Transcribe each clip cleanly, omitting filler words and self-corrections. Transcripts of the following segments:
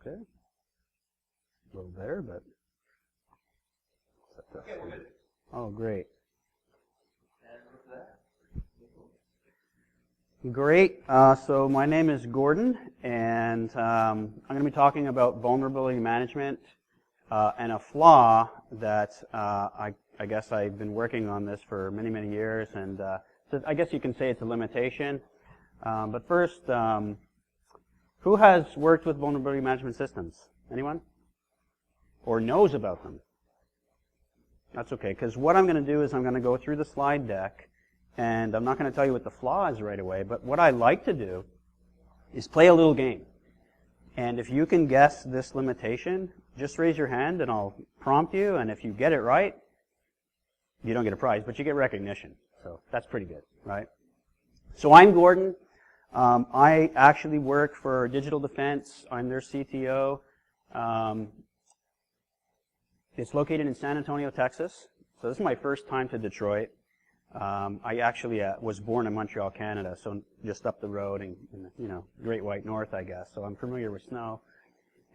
Okay. A little better, but... Okay, we're good. Oh, great. And with that, Great. So my name is Gordon, and I'm going to be talking about vulnerability management and a flaw that I guess I've been working on this for many, many years, and so I guess you can say it's a limitation. But first, who has worked with vulnerability management systems? Anyone? Or knows about them? That's okay, because what I'm going to do is I'm going to go through the slide deck, and I'm not going to tell you what the flaw is right away, but what I like to do is play a little game. And if you can guess this limitation, just raise your hand and I'll prompt you, and if you get it right, you don't get a prize, but you get recognition. So that's pretty good, right? So I'm Gordon. I actually work for Digital Defense. I'm their CTO. It's located in San Antonio, Texas. So this is my first time to Detroit. I actually was born in Montreal, Canada, so just up the road in the Great White North, I guess. So I'm familiar with snow.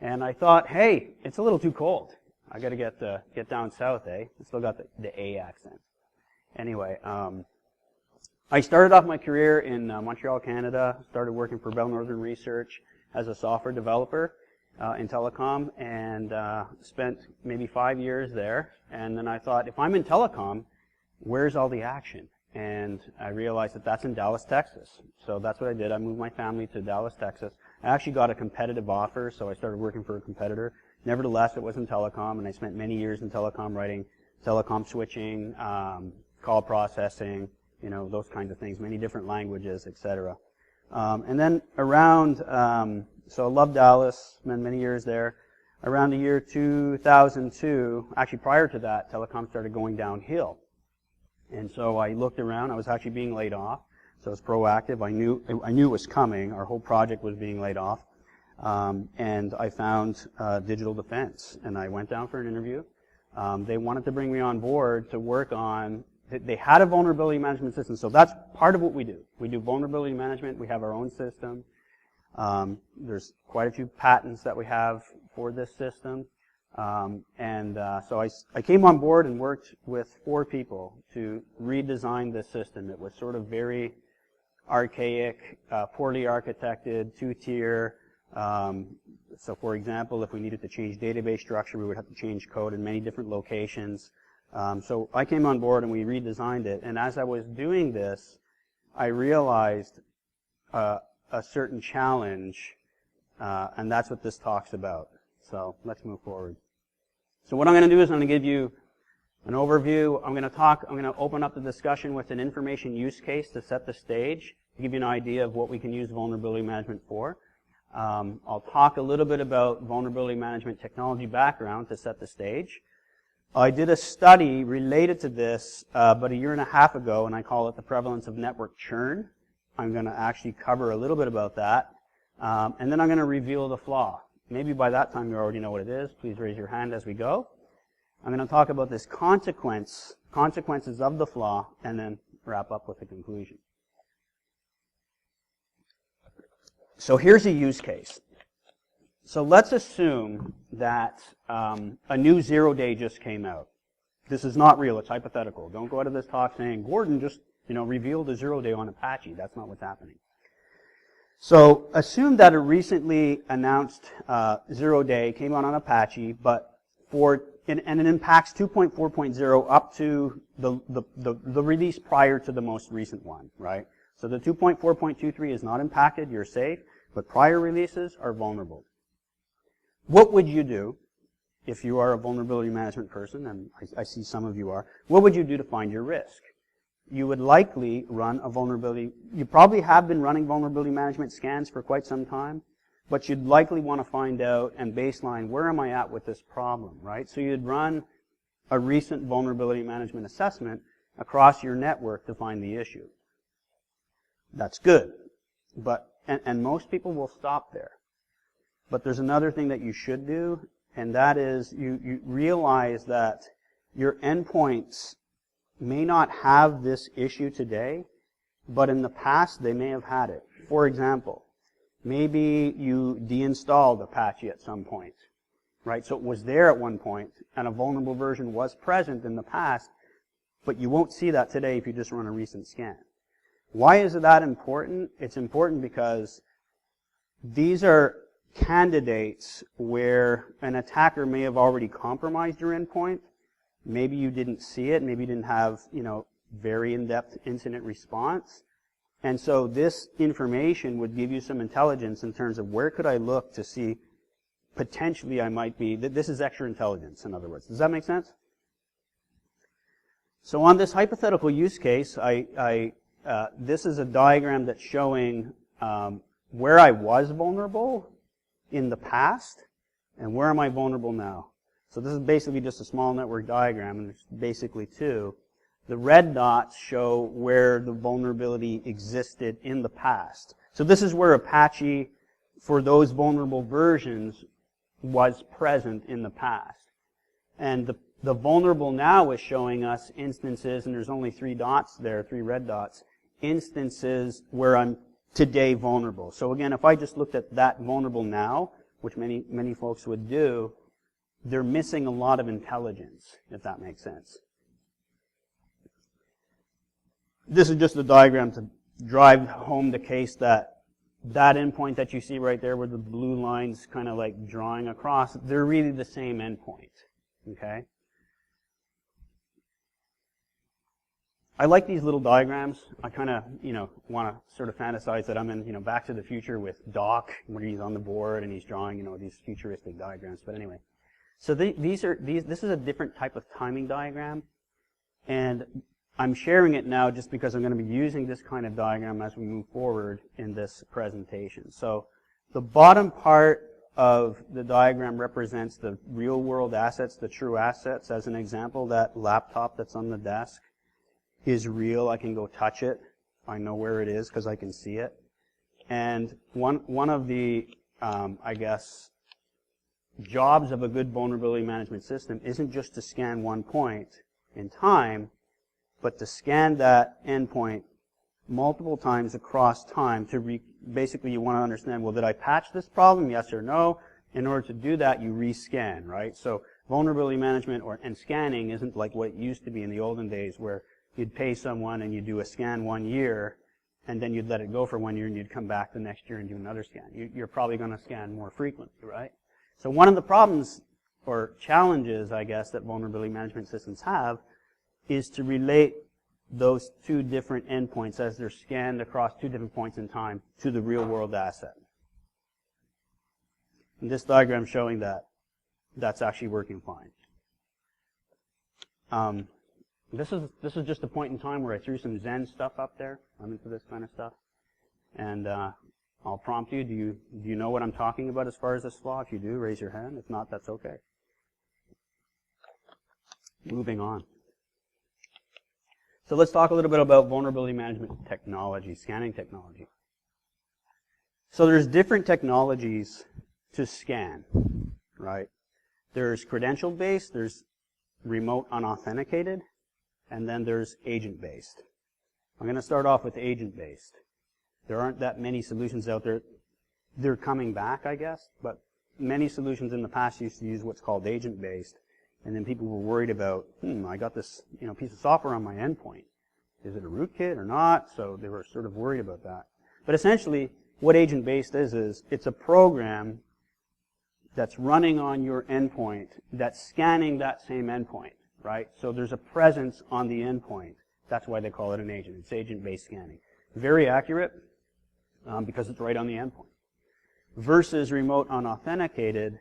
And I thought, hey, it's a little too cold. I got to get down south, eh? I still got the A accent. Anyway, I started off my career in Montreal, Canada. Started working for Bell Northern Research as a software developer in telecom, and spent maybe 5 years there. And then I thought, if I'm in telecom, where's all the action? And I realized that that's in Dallas, Texas. So that's what I did. I moved my family to Dallas, Texas. I actually got a competitive offer, so I started working for a competitor. Nevertheless, it was in telecom, and I spent many years in telecom writing telecom switching, call processing, those kinds of things, many different languages, etc. And then around, so I love Dallas, spent many years there. Around the year 2002, actually prior to that, telecom started going downhill. And so I looked around. I was actually being laid off, so I was proactive. I knew it was coming. Our whole project was being laid off, and I found Digital Defense, and I went down for an interview. They wanted to bring me on board to work on. They had a vulnerability management system, so that's part of what we do. We do vulnerability management. We have our own system. There's quite a few patents that we have for this system. So I came on board and worked with 4 people to redesign this system. It was sort of very archaic, poorly architected, 2-tier. So for example, if we needed to change database structure, we would have to change code in many different locations. So I came on board and we redesigned it. And as I was doing this, I realized a certain challenge, and that's what this talk's about. So let's move forward. So what I'm going to do is I'm going to give you an overview. I'm going to open up the discussion with an information use case to set the stage, to give you an idea of what we can use vulnerability management for. I'll talk a little bit about vulnerability management technology background to set the stage. I did a study related to this about 1.5 years ago, and I call it the prevalence of network churn. I'm going to actually cover a little bit about that, and then I'm going to reveal the flaw. Maybe by that time you already know what it is. Please raise your hand as we go. I'm going to talk about this consequences of the flaw, and then wrap up with a conclusion. So here's a use case. So let's assume that a new 0-day just came out. This is not real. It's hypothetical. Don't go out of this talk saying, Gordon just revealed a 0-day on Apache. That's not what's happening. So assume that a recently announced 0-day came out on Apache, but and it impacts 2.4.0 up to the release prior to the most recent one, right? So the 2.4.23 is not impacted, you're safe, but prior releases are vulnerable. What would you do if you are a vulnerability management person, and I see some of you are? What would you do to find your risk? You would likely run a vulnerability. You probably have been running vulnerability management scans for quite some time, but you'd likely want to find out and baseline, where am I at with this problem, right? So you'd run a recent vulnerability management assessment across your network to find the issue. That's good, and most people will stop there. But there's another thing that you should do, and that is you realize that your endpoints may not have this issue today, but in the past they may have had it. For example, Maybe you deinstalled Apache at some point, right? So it was there at one point, and a vulnerable version was present in the past, but you won't see that today if you just run a recent scan. Why is that important? It's important because these are candidates where an attacker may have already compromised your endpoint. Maybe you didn't see it. Maybe you didn't have, very in-depth incident response. And so this information would give you some intelligence in terms of where could I look to see potentially I might be. This is extra intelligence, in other words. Does that make sense? So on this hypothetical use case, this is a diagram that's showing where I was vulnerable in the past and where am I vulnerable now. So this is basically just a small network diagram, and there's basically two. The red dots show where the vulnerability existed in the past. So this is where Apache, for those vulnerable versions, was present in the past. And the vulnerable now is showing us instances, and there's only 3 dots there, 3 red dots, instances where I'm today vulnerable. So again, if I just looked at that vulnerable now, which many folks would do, they're missing a lot of intelligence, if that makes sense. This is just a diagram to drive home the case that endpoint that you see right there with the blue lines kind of like drawing across, they're really the same endpoint. Okay? I like these little diagrams. I kind of, want to sort of fantasize that I'm in, Back to the Future with Doc, where he's on the board and he's drawing, these futuristic diagrams. But anyway, so this is a different type of timing diagram, and I'm sharing it now just because I'm going to be using this kind of diagram as we move forward in this presentation. So the bottom part of the diagram represents the real-world assets, the true assets. As an example, that laptop that's on the desk is real. I can go touch it. I know where it is because I can see it. And one of the, jobs of a good vulnerability management system isn't just to scan one point in time, but to scan that endpoint multiple times across time to basically you want to understand, well, did I patch this problem? Yes or no? In order to do that, you rescan, right? So vulnerability management and scanning isn't like what it used to be in the olden days where you'd pay someone and you'd do a scan 1 year and then you'd let it go for 1 year and you'd come back the next year and do another scan. You're probably going to scan more frequently, right? So one of the problems or challenges, I guess, that vulnerability management systems have is to relate those 2 different endpoints as they're scanned across 2 different points in time to the real-world asset. And this diagram showing that that's actually working fine. This is just a point in time where I threw some Zen stuff up there. I'm into this kind of stuff. And I'll prompt you. Do you know what I'm talking about as far as this flaw? If you do, raise your hand. If not, that's okay. Moving on. So let's talk a little bit about vulnerability management technology, scanning technology. So there's different technologies to scan, right? There's credential-based, there's remote unauthenticated, and then there's agent-based. I'm going to start off with agent-based. There aren't that many solutions out there. They're coming back, I guess, but many solutions in the past used to use what's called agent-based, and then people were worried about, I got this piece of software on my endpoint. Is it a rootkit or not? So they were sort of worried about that. But essentially, what agent-based is it's a program that's running on your endpoint that's scanning that same endpoint, right? So there's a presence on the endpoint. That's why they call it an agent. It's agent-based scanning. Very accurate because it's right on the endpoint. Versus remote unauthenticated,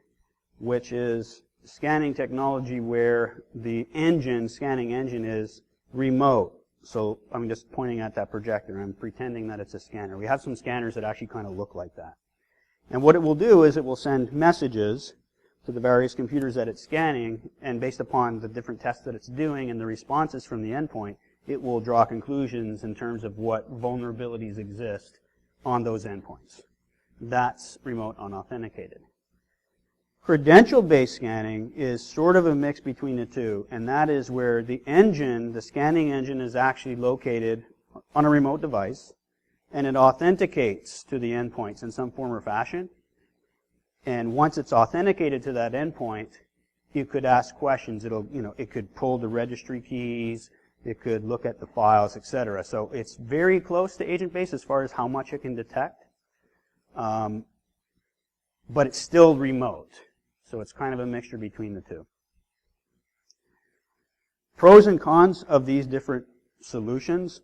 which is scanning technology where the scanning engine is remote. So I'm just pointing at that projector. I'm pretending that it's a scanner. We have some scanners that actually kind of look like that. And what it will do is it will send messages to the various computers that it's scanning, and based upon the different tests that it's doing and the responses from the endpoint, it will draw conclusions in terms of what vulnerabilities exist on those endpoints. That's remote unauthenticated. Credential-based scanning is sort of a mix between the two, and that is where the scanning engine is actually located on a remote device, and it authenticates to the endpoints in some form or fashion. And once it's authenticated to that endpoint, you could ask questions. It could pull the registry keys, it could look at the files, etc. So it's very close to agent-based as far as how much it can detect, but it's still remote. So it's kind of a mixture between the two. Pros and cons of these different solutions,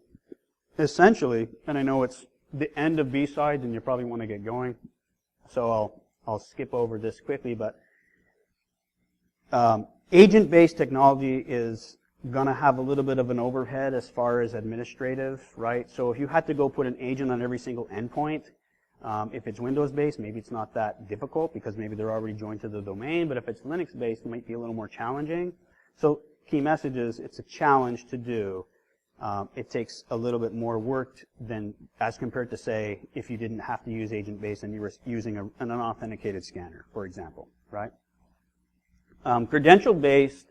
essentially, and I know it's the end of BSides and you probably want to get going, so I'll skip over this quickly, but agent-based technology is going to have a little bit of an overhead as far as administrative, right? So if you had to go put an agent on every single endpoint, if it's Windows-based, maybe it's not that difficult because maybe they're already joined to the domain, but if it's Linux-based, it might be a little more challenging. So key message is it's a challenge to do. It takes a little bit more work than as compared to, say, if you didn't have to use agent-based and you were using an unauthenticated scanner, for example, right? Credential-based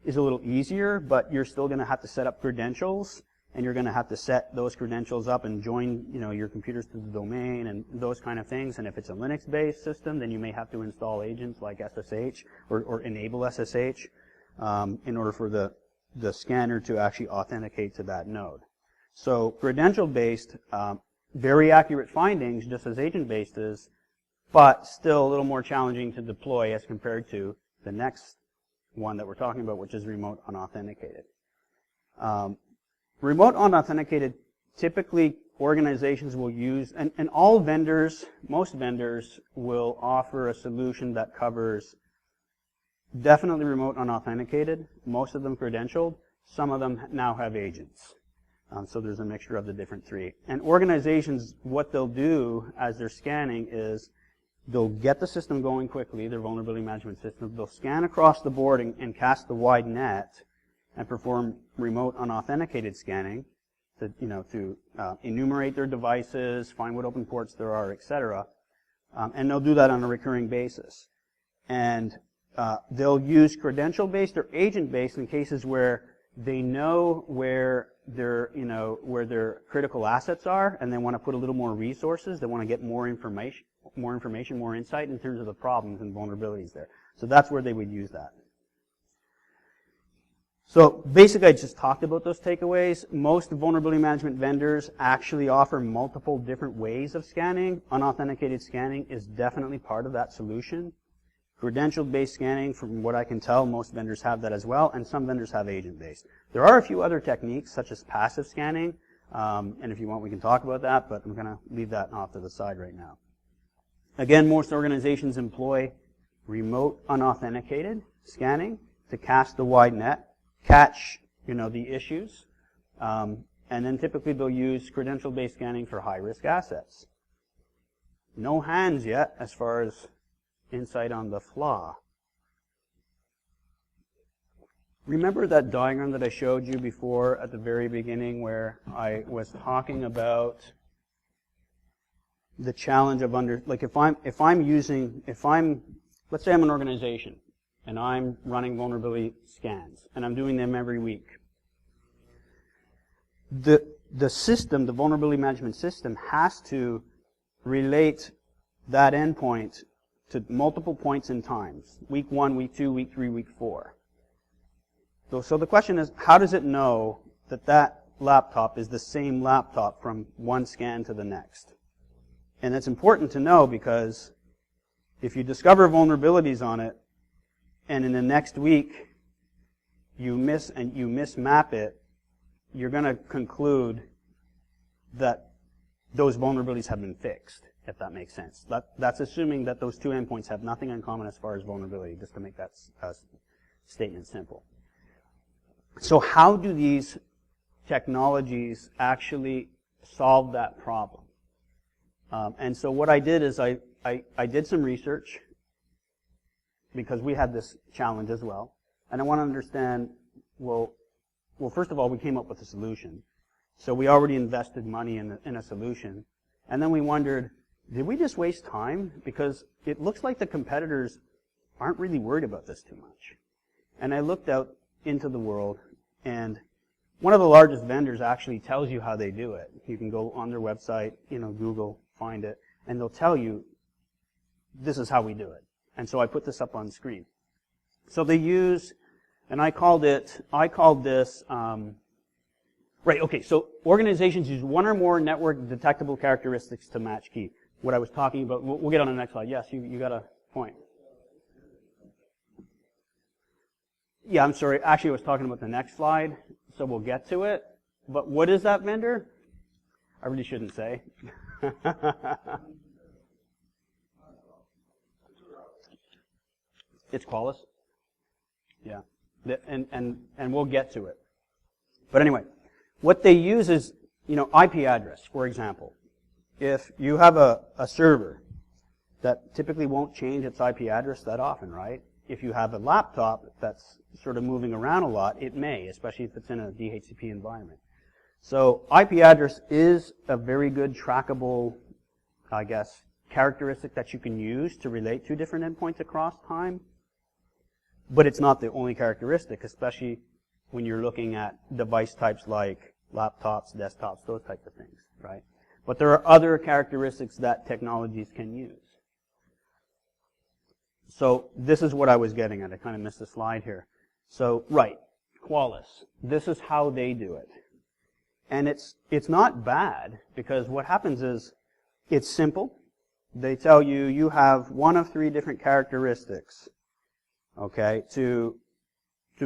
is a little easier, but you're still going to have to set up credentials, and you're going to have to set those credentials up and join, your computers to the domain and those kind of things. And if it's a Linux-based system, then you may have to install agents like SSH or enable SSH in order for the scanner to actually authenticate to that node. So credential-based, very accurate findings, just as agent-based is, but still a little more challenging to deploy as compared to the next one that we're talking about, which is remote unauthenticated. Remote unauthenticated, typically organizations will use, and all vendors, most vendors will offer a solution that covers definitely remote unauthenticated, most of them credentialed, some of them now have agents. So there's a mixture of the different three. And organizations, what they'll do as they're scanning is they'll get the system going quickly, their vulnerability management system. They'll scan across the board and cast the wide net and perform remote unauthenticated scanning to enumerate their devices, find what open ports there are, etc. And they'll do that on a recurring basis. And they'll use credential-based or agent-based in cases where they know where their critical assets are, and they want to put a little more resources. They want to get more information, more insight in terms of the problems and vulnerabilities there. So that's where they would use that. So basically, I just talked about those takeaways. Most vulnerability management vendors actually offer multiple different ways of scanning. Unauthenticated scanning is definitely part of that solution. Credential-based scanning, from what I can tell, most vendors have that as well, and some vendors have agent-based. There are a few other techniques, such as passive scanning, and if you want, we can talk about that, but I'm going to leave that off to the side right now. Again, most organizations employ remote unauthenticated scanning to cast the wide net, catch, the issues, and then typically they'll use credential-based scanning for high-risk assets. No hands yet as far as insight on the flaw. Remember that diagram that I showed you before at the very beginning where I was talking about the challenge of let's say I'm an organization and I'm running vulnerability scans and I'm doing them every week. The system, the vulnerability management system, has to relate that endpoint to multiple points in time. Week 1, week 2, week 3, week 4. So the question is, how does it know that that laptop is the same laptop from one scan to the next? And it's important to know because if you discover vulnerabilities on it and in the next week you mismap it, you're going to conclude that those vulnerabilities have been fixed, if that makes sense. That's assuming that those two endpoints have nothing in common as far as vulnerability, just to make that statement simple. So how do these technologies actually solve that problem? And so what I did is I did some research because we had this challenge as well. And I want to understand, well, first of all, we came up with a solution. So we already invested money in a solution. And then we wondered, did we just waste time? Because it looks like the competitors aren't really worried about this too much. And I looked out into the world, and one of the largest vendors actually tells you how they do it. You can go on their website, Google, find it, and they'll tell you, this is how we do it. And so I put this up on screen. So they use, and I called this, right, okay, so organizations use one or more network detectable characteristics to match key. What I was talking about, we'll get on the next slide. Yes, you got a point. Yeah, I'm sorry. Actually, I was talking about the next slide, so we'll get to it. But what is that vendor? I really shouldn't say. It's Qualys. Yeah, and we'll get to it. But anyway, what they use is, IP address, for example. If you have a server that typically won't change its IP address that often, right? If you have a laptop that's sort of moving around a lot, it may, especially if it's in a DHCP environment. So IP address is a very good trackable, I guess, characteristic that you can use to relate to different endpoints across time. But it's not the only characteristic, especially when you're looking at device types like laptops, desktops, those types of things, right? But there are other characteristics that technologies can use. So this is what I was getting at. I kind of missed a slide here. So, right, Qualys. This is how they do it. And it's not bad, because what happens is it's simple. They tell you you have one of 3 different characteristics, okay, to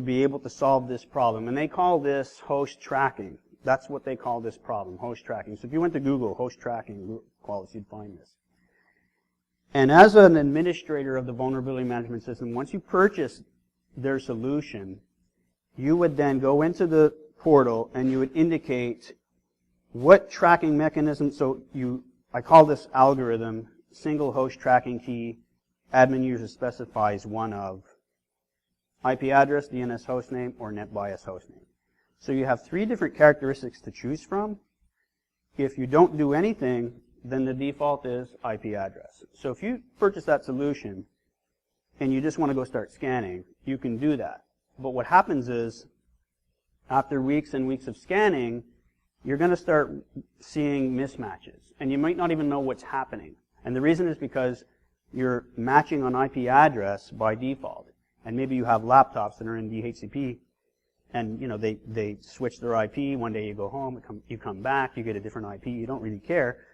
be able to solve this problem. And they call this host tracking. That's what they call this problem, host tracking. So if you went to Google, host tracking, Qualys, you'd find this. And as an administrator of the vulnerability management system, once you purchase their solution, you would then go into the portal and you would indicate what tracking mechanism. So I call this algorithm single host tracking key. Admin user specifies one of IP address, DNS hostname, or NetBIOS hostname. So you have 3 different characteristics to choose from. If you don't do anything, then the default is IP address. So if you purchase that solution and you just want to go start scanning, you can do that. But what happens is, after weeks and weeks of scanning, you're going to start seeing mismatches. And you might not even know what's happening. And the reason is because you're matching on IP address by default. And maybe you have laptops that are in DHCP, and they switch their IP. One day you go home, you come back, you get a different IP. You don't really care.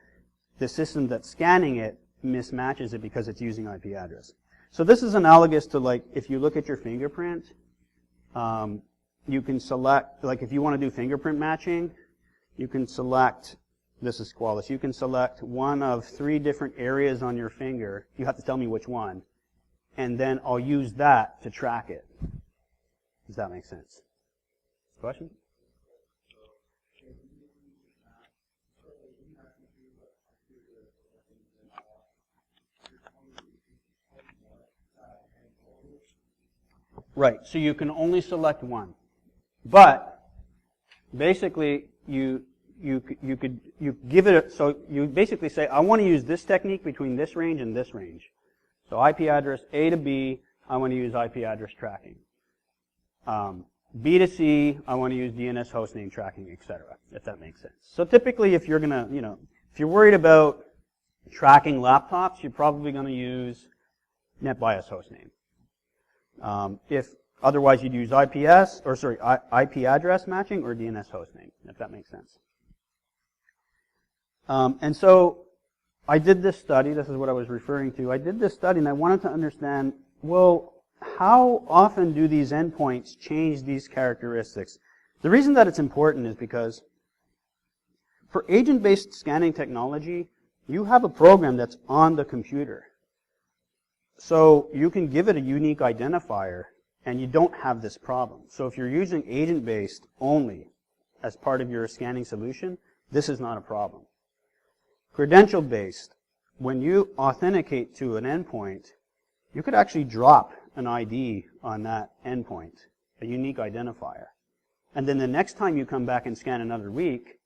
The system that's scanning it mismatches it because it's using IP address. So this is analogous to, like, if you look at your fingerprint, you can select, like, if you want to do fingerprint matching, you can select, this is Qualys, you can select one of 3 different areas on your finger. You have to tell me which one. And then I'll use that to track it. Does that make sense? Question? Right, so you can only select one. But basically you give it so you basically say, I want to use this technique between this range and this range. So IP address A to B, I want to use IP address tracking. B to C, I want to use DNS hostname tracking, etc., if that makes sense. So typically, if you're gonna, if you're worried about tracking laptops, you're probably going to use NetBIOS hostname. If otherwise, you'd use IP address matching or DNS hostname, if that makes sense. And so I did this study. This is what I was referring to. I did this study, and I wanted to understand, well, how often do these endpoints change these characteristics? The reason that it's important is because for agent-based scanning technology, you have a program that's on the computer. So you can give it a unique identifier, and you don't have this problem. So if you're using agent-based only as part of your scanning solution, this is not a problem. Credential-based, when you authenticate to an endpoint, you could actually drop an ID on that endpoint, a unique identifier. And then the next time you come back and scan another week,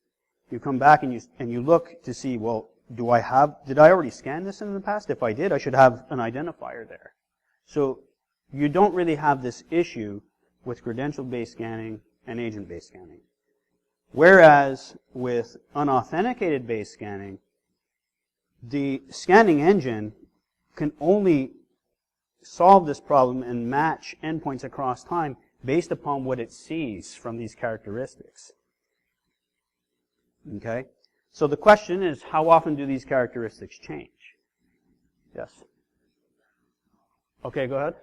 you come back and you look to see, well, did I already scan this in the past? If I did, I should have an identifier there. So you don't really have this issue with credential-based scanning and agent-based scanning. Whereas with unauthenticated base scanning, the scanning engine can only solve this problem and match endpoints across time based upon what it sees from these characteristics. Okay? So the question is, how often do these characteristics change? Yes? Okay, go ahead.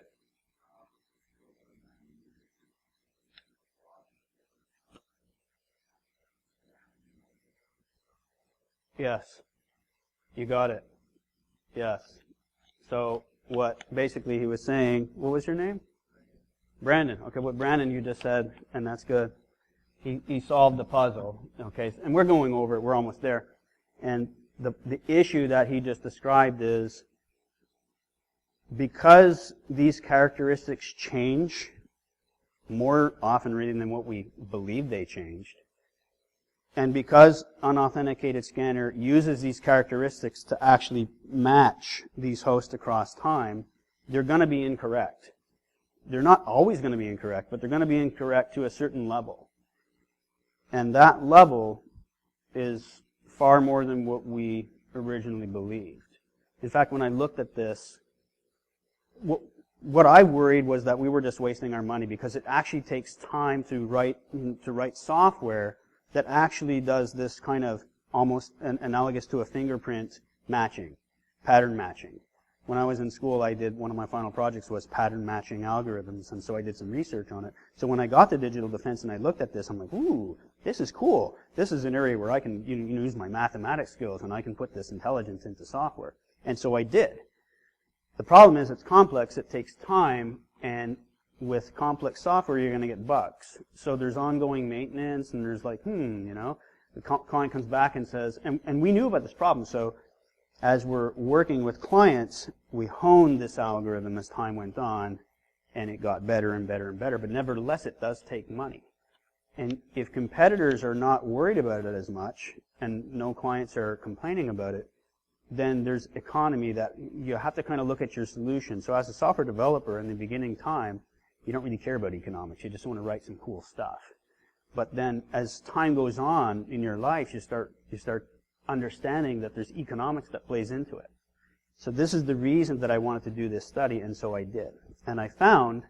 Yes. You got it. Yes. So what basically he was saying, what was your name? Brandon. Okay, what Brandon you just said, and that's good. He solved the puzzle. Okay, and we're going over it. We're almost there. And the issue that he just described is because these characteristics change more often really than what we believe they changed, and because unauthenticated scanner uses these characteristics to actually match these hosts across time, they're going to be incorrect. They're not always going to be incorrect, but they're going to be incorrect to a certain level. And that level is far more than what we originally believed. In fact, when I looked at this, what I worried was that we were just wasting our money because it actually takes time to write software that actually does this kind of almost analogous to a fingerprint matching, pattern matching. When I was in school, one of my final projects was pattern matching algorithms, and so I did some research on it. So when I got to digital defense and I looked at this, I'm like, ooh, this is cool. This is an area where I can use my mathematics skills and I can put this intelligence into software. And so I did. The problem is it's complex, it takes time, and with complex software, you're going to get bugs. So there's ongoing maintenance, and there's like, the client comes back and says, and we knew about this problem, so as we're working with clients, we honed this algorithm as time went on, and it got better and better and better, but nevertheless, it does take money. And if competitors are not worried about it as much, and no clients are complaining about it, then there's economy that you have to kind of look at your solution. So as a software developer in the beginning time, you don't really care about economics. You just want to write some cool stuff. But then as time goes on in your life, you start understanding that there's economics that plays into it. So this is the reason that I wanted to do this study, and so I did. And I found,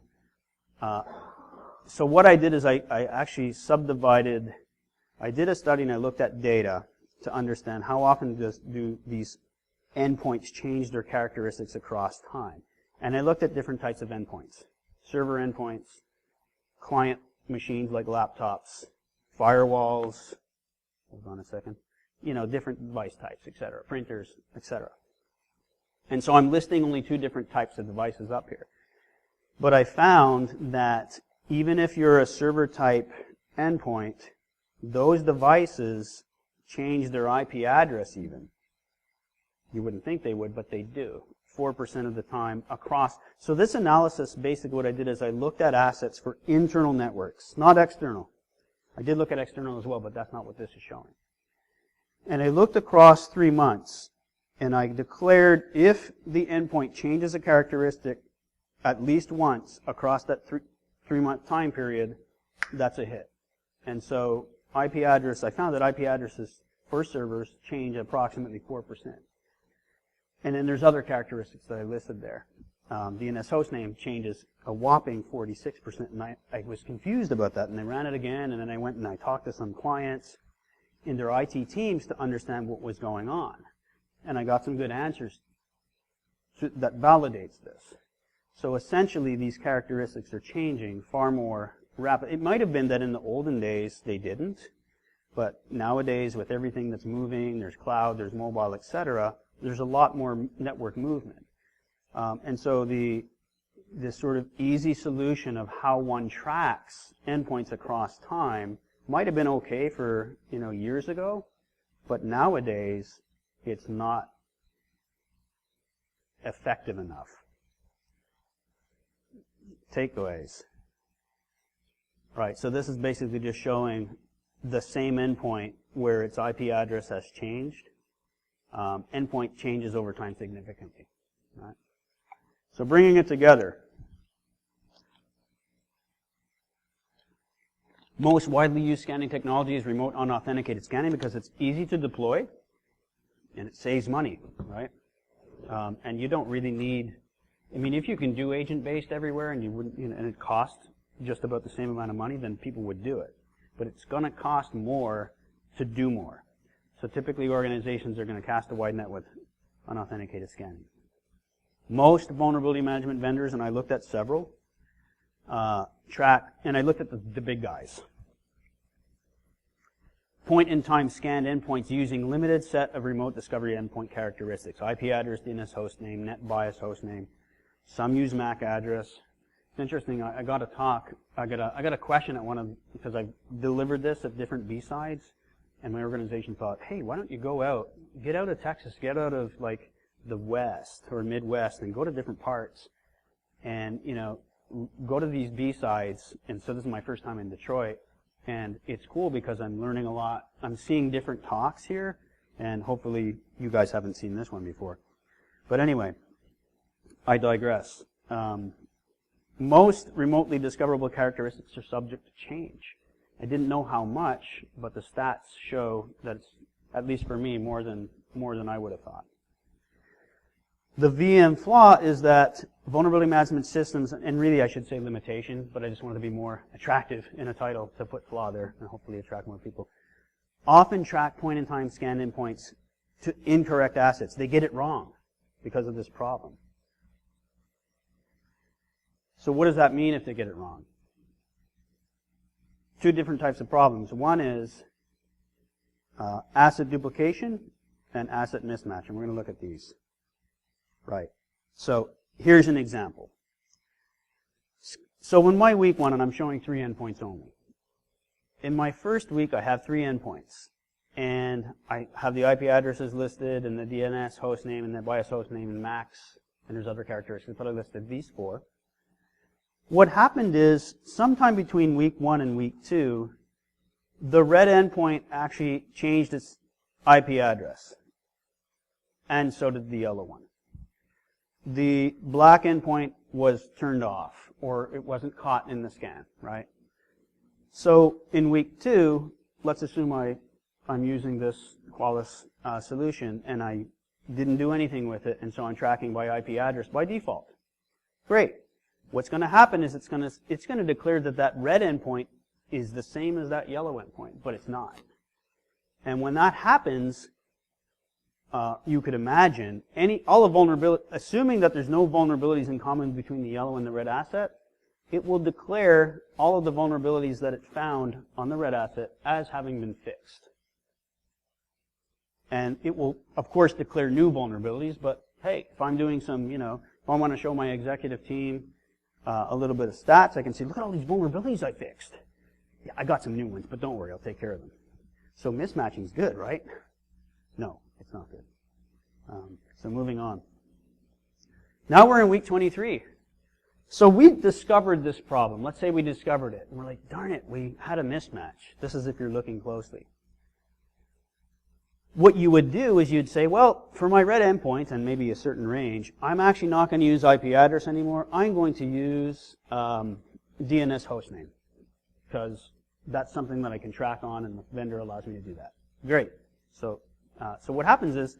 so what I did is I actually subdivided, I did a study and I looked at data to understand how often do these endpoints change their characteristics across time. And I looked at different types of endpoints. Server endpoints, client machines like laptops, firewalls, hold on a second, different device types, etc., printers, etc. And so I'm listing only 2 different types of devices up here. But I found that even if you're a server type endpoint, those devices change their IP address even. You wouldn't think they would, but they do. 4% of the time across. So this analysis, basically what I did is I looked at assets for internal networks, not external. I did look at external as well, but that's not what this is showing. And I looked across 3 months, and I declared if the endpoint changes a characteristic at least once across that 3-month time period, that's a hit. And so IP address, I found that IP addresses for servers change approximately 4%. And then there's other characteristics that I listed there. DNS hostname changes a whopping 46%, and I was confused about that, and I ran it again, and then I went and I talked to some clients in their IT teams to understand what was going on. And I got some good answers that validates this. So essentially, these characteristics are changing far more rapidly. It might have been that in the olden days they didn't, but nowadays with everything that's moving, there's cloud, there's mobile, etc., there's a lot more network movement. And so this sort of easy solution of how one tracks endpoints across time might have been okay for years ago, but nowadays it's not effective enough. Takeaways. Right, so this is basically just showing the same endpoint where its IP address has changed. Endpoint changes over time significantly. Right? So bringing it together. Most widely used scanning technology is remote unauthenticated scanning because it's easy to deploy and it saves money, right? And you don't really need, I mean, if you can do agent-based everywhere and you wouldn't, and it costs just about the same amount of money, then people would do it. But it's going to cost more to do more. So typically organizations are going to cast a wide net with unauthenticated scanning. Most vulnerability management vendors, and I looked at several, track, and I looked at the big guys. Point-in-time scanned endpoints using limited set of remote discovery endpoint characteristics. IP address, DNS hostname, net bias hostname. Some use MAC address. It's interesting, I got a talk, I got a question at one of, because I've delivered this at different BSides, and my organization thought, hey, why don't you go out, get out of Texas, get out of like the West or Midwest and go to different parts and, you know, go to these BSides. And so this is my first time in Detroit, and it's cool because I'm learning a lot. I'm seeing different talks here, and hopefully you guys haven't seen this one before. But anyway, I digress. Most remotely discoverable characteristics are subject to change. I didn't know how much, but the stats show that it's, at least for me, more than I would have thought. The VM flaw is that vulnerability management systems, and really I should say limitation, but I just wanted to be more attractive in a title to put flaw there and hopefully attract more people, often track point-in-time scan endpoints to incorrect assets. They get it wrong because of this problem. So what does that mean if they get it wrong? Two different types of problems. One is asset duplication and asset mismatch, and we're going to look at these. Right. So here's an example. So in my week one, and I'm showing 3 endpoints only. In my first week, I have 3 endpoints, and I have the IP addresses listed, and the DNS hostname, and the BIOS hostname, and MACs, and there's other characteristics, but I listed these 4. What happened is, sometime between week 1 and week 2, the red endpoint actually changed its IP address. And so did the yellow one. The black endpoint was turned off, or it wasn't caught in the scan, right? So in week 2, let's assume I'm using this Qualys solution, and I didn't do anything with it, and so I'm tracking by IP address by default. Great. What's going to happen is it's going to declare that that red endpoint is the same as that yellow endpoint, but it's not. And when that happens, you could imagine all the vulnerability, assuming that there's no vulnerabilities in common between the yellow and the red asset, it will declare all of the vulnerabilities that it found on the red asset as having been fixed. And it will, of course, declare new vulnerabilities, but hey, if I'm doing some, if I want to show my executive team a little bit of stats, I can see, look at all these vulnerabilities I fixed. Yeah, I got some new ones, but don't worry, I'll take care of them. So mismatching is good, right? No, it's not good. So moving on. Now we're in week 23. So we discovered this problem. Let's say we discovered it. And we're like, darn it, we had a mismatch. This is if you're looking closely. What you would do is you'd say, well, for my red endpoint and maybe a certain range, I'm actually not going to use IP address anymore. I'm going to use DNS hostname because that's something that I can track on and the vendor allows me to do that. Great. So what happens is,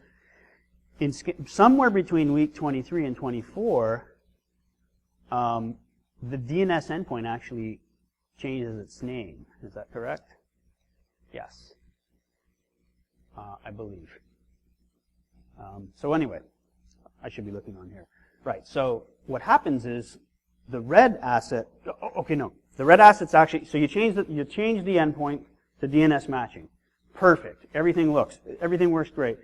somewhere between week 23 and 24, the DNS endpoint actually changes its name. Is that correct? Yes. I believe. So anyway, I should be looking on here. Right, so what happens is the red asset, the red asset's actually, so you change the endpoint to DNS matching. Perfect. Everything works great.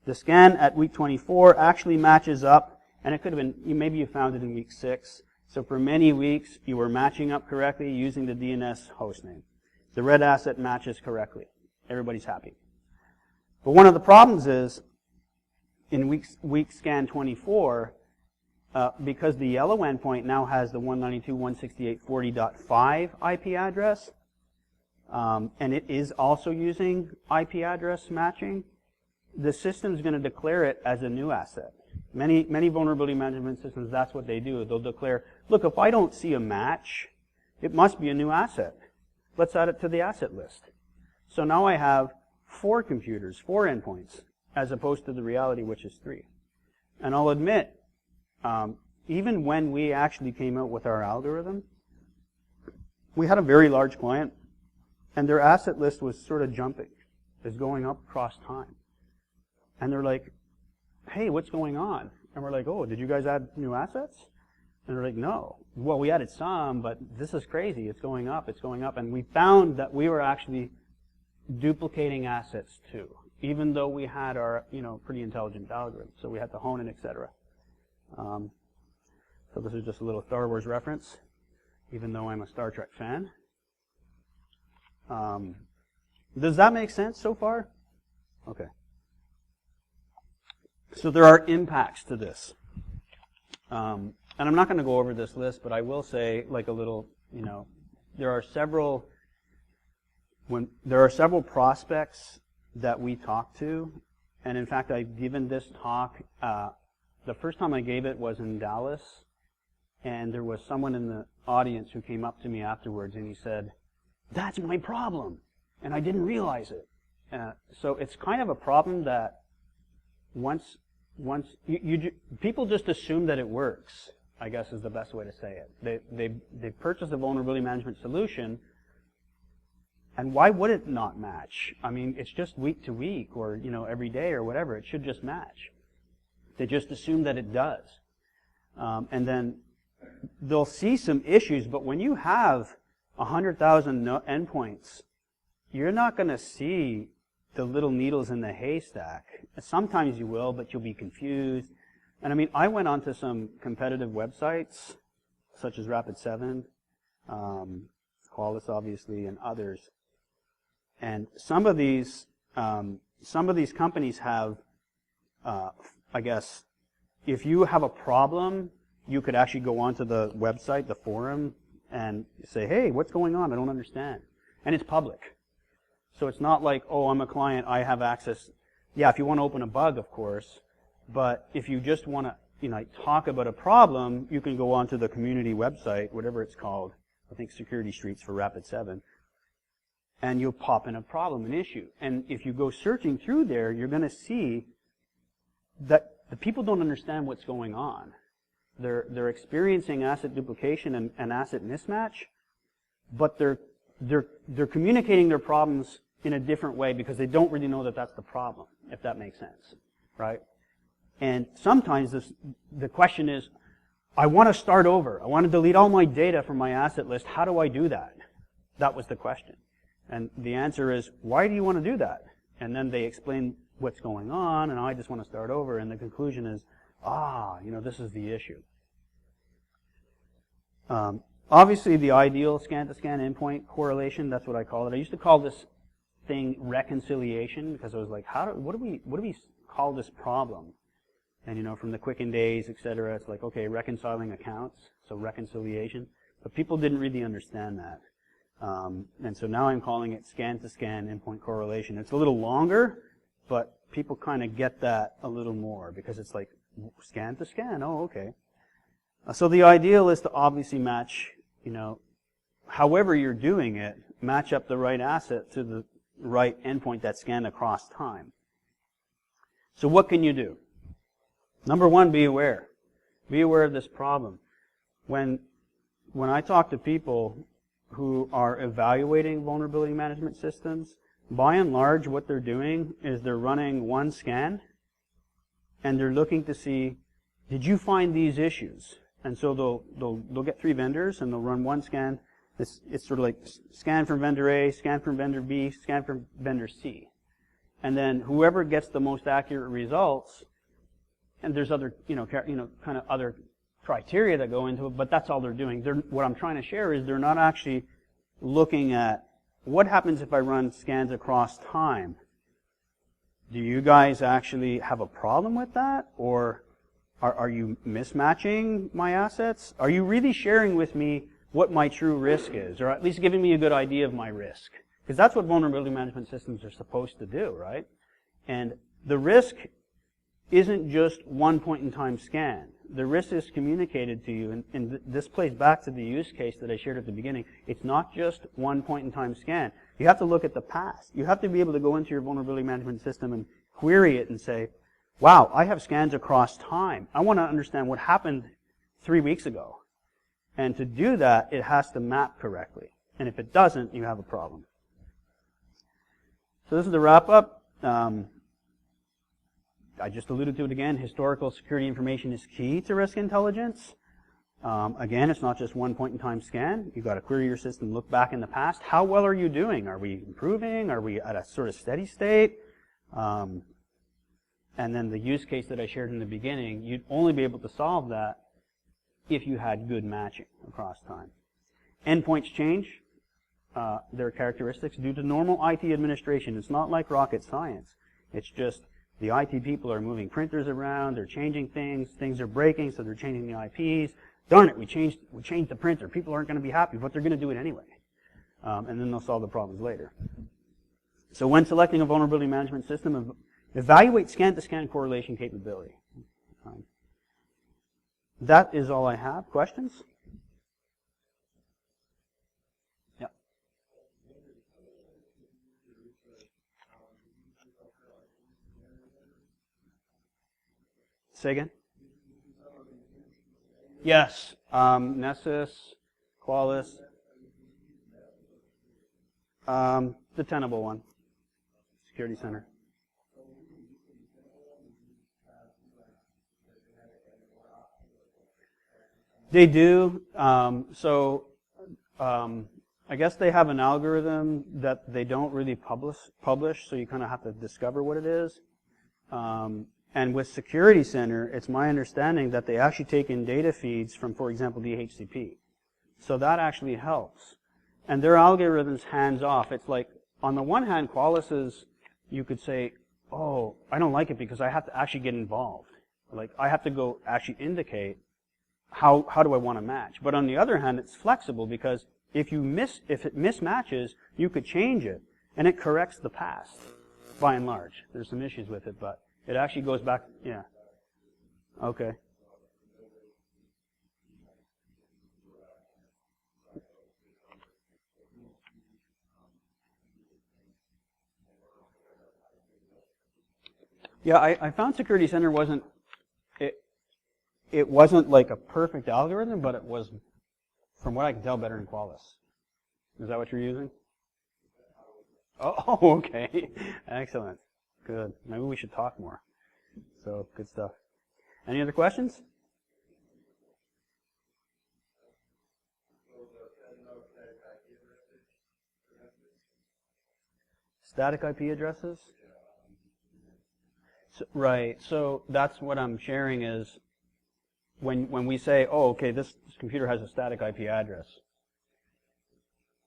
The scan at week 24 actually matches up, and it could have been, maybe you found it in week 6. So for many weeks, you were matching up correctly using the DNS hostname. The red asset matches correctly. Everybody's happy. But one of the problems is, in week scan 24, because the yellow endpoint now has the 192.168.40.5 IP address, and it is also using IP address matching, the system is going to declare it as a new asset. Many vulnerability management systems, that's what they do. They'll declare, look, if I don't see a match, it must be a new asset. let's add it to the asset list. So now I have 4 computers, 4 endpoints, as opposed to the reality, which is 3. And I'll admit, even when we actually came out with our algorithm, we had a very large client, and their asset list was sort of jumping, is going up across time. And they're like, hey, what's going on? And we're like, oh, did you guys add new assets? And they're like, no. Well, we added some, but this is crazy. It's going up, it's going up. And we found that we were actually duplicating assets too, even though we had our, pretty intelligent algorithm. So we had to hone it, etc. So this is just a little Star Wars reference, even though I'm a Star Trek fan. Does that make sense so far? Okay. So there are impacts to this. And I'm not going to go over this list, but I will say, like a little, there are several prospects that we talk to, and in fact, I've given this talk. The first time I gave it was in Dallas, and there was someone in the audience who came up to me afterwards, and he said, "That's my problem, and I didn't realize it." So it's kind of a problem that once people just assume that it works, I guess is the best way to say it. They purchase a vulnerability management solution, and why would it not match? I mean, it's just week to week, or every day or whatever. It should just match. They just assume that it does, and then they'll see some issues. But when you have 100,000 endpoints, you're not going to see the little needles in the haystack. Sometimes you will, but you'll be confused. And I mean, I went onto some competitive websites, such as Rapid7, Qualys obviously, and others. And some of these companies have, I guess, if you have a problem, you could actually go onto the website, the forum, and say, hey, what's going on? I don't understand. And it's public. So it's not like, oh, I'm a client, I have access. Yeah, if you want to open a bug, of course. But if you just want to, talk about a problem, you can go onto the community website, whatever it's called. I think Security Streets for Rapid7. And you'll pop in a problem, an issue. And if you go searching through there, you're going to see that the people don't understand what's going on. They're experiencing asset duplication and asset mismatch, but they're communicating their problems in a different way because they don't really know that that's the problem, if that makes sense, right? And sometimes the question is, I want to start over. I want to delete all my data from my asset list. How do I do that? That was the question. And the answer is, why do you want to do that? And then they explain what's going on, and I just want to start over. And the conclusion is, this is the issue. Obviously, the ideal scan-to-scan endpoint correlation, that's what I call it. I used to call this thing reconciliation because I was like, what do we call this problem? And from the Quicken days, etc., it's like, okay, reconciling accounts, so reconciliation. But people didn't really understand that. And so now I'm calling it scan-to-scan endpoint correlation. It's a little longer, but people kind of get that a little more because it's like scan-to-scan, oh, okay. So the ideal is to obviously match, however you're doing it, match up the right asset to the right endpoint that's scanned across time. So what can you do? Number one, be aware. Be aware of this problem. When I talk to people who are evaluating vulnerability management systems, by and large what they're doing is they're running one scan and they're looking to see, did you find these issues? And so they'll get 3 vendors and they'll run one scan. It's sort of like scan from vendor A, scan from vendor B, scan from vendor C. And then whoever gets the most accurate results, and there's other, kind of other criteria that go into it, but that's all they're doing. What I'm trying to share is they're not actually looking at what happens if I run scans across time. Do you guys actually have a problem with that? Or are you mismatching my assets? Are you really sharing with me what my true risk is? Or at least giving me a good idea of my risk? Because that's what vulnerability management systems are supposed to do, right? And the risk isn't just one point in time scan. The risk is communicated to you, and this plays back to the use case that I shared at the beginning. It's not just one point in time scan. You have to look at the past. You have to be able to go into your vulnerability management system and query it and say, wow, I have scans across time. I want to understand what happened 3 weeks ago. And to do that, it has to map correctly. And if it doesn't, you have a problem. So this is the wrap up. I just alluded to it again. Historical security information is key to risk intelligence. Again, it's not just one point in time scan. You've got to query your system, look back in the past. How well are you doing? Are we improving? Are we at a sort of steady state? And then the use case that I shared in the beginning, you'd only be able to solve that if you had good matching across time. Endpoints change their characteristics due to normal IT administration. It's not like rocket science. It's just the IT people are moving printers around, they're changing things are breaking, so they're changing the IPs. Darn it, we changed the printer. People aren't going to be happy, but they're going to do it anyway. And then they'll solve the problems later. So when selecting a vulnerability management system, evaluate scan-to-scan correlation capability. That is all I have. Questions? Yeah. Say again? Yes. Nessus, Qualys. The Tenable one. Security Center. They do. I guess they have an algorithm that they don't really publish, so you kind of have to discover what it is. And with Security Center, it's my understanding that they actually take in data feeds from, for example, DHCP. So that actually helps. And their algorithm's hands-off. It's like, on the one hand, Qualys is, you could say, oh, I don't like it because I have to actually get involved. Like, I have to go actually indicate how do I want to match. But on the other hand, it's flexible because if it mismatches, you could change it, and it corrects the past, by and large. There's some issues with it, but it actually goes back, yeah. Okay. Yeah, I found Security Center wasn't, it wasn't like a perfect algorithm, but it was, from what I can tell, better than Qualys. Is that what you're using? Oh, okay. Excellent. Good. Maybe we should talk more. So, good stuff. Any other questions? Static IP addresses? So, right. So that's what I'm sharing is when we say, oh, okay, this computer has a static IP address.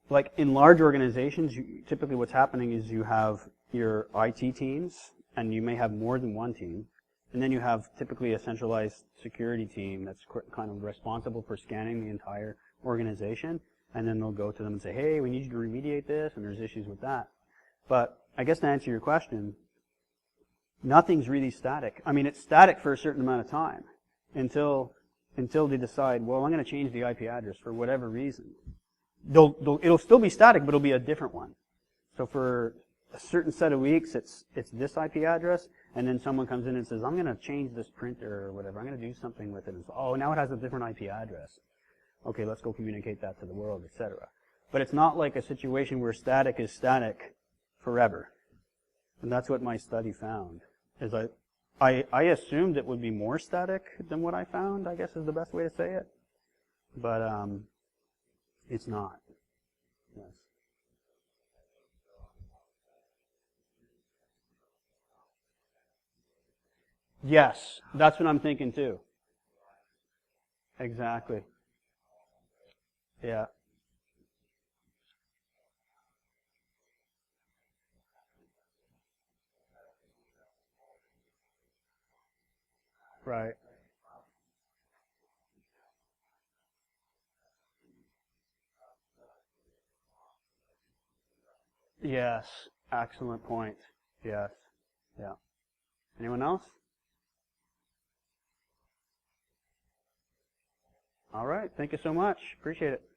Like in large organizations, typically what's happening is you have your IT teams, and you may have more than one team, and then you have typically a centralized security team that's kind of responsible for scanning the entire organization, and then they'll go to them and say, hey, we need you to remediate this, and there's issues with that. But I guess to answer your question, nothing's really static. I mean, it's static for a certain amount of time until they decide, well, I'm going to change the IP address for whatever reason. It'll still be static, but it'll be a different one. So for a certain set of weeks, it's this IP address, and then someone comes in and says, I'm going to change this printer or whatever. I'm going to do something with it. And so, oh, now it has a different IP address. Okay, let's go communicate that to the world, etc. But it's not like a situation where static is static forever. And that's what my study found. Is I assumed it would be more static than what I found, I guess is the best way to say it. But it's not. Yes. Yes, that's what I'm thinking too. Exactly. Yeah. Right. Yes. Excellent point. Yes. Yeah. Anyone else? All right. Thank you so much. Appreciate it.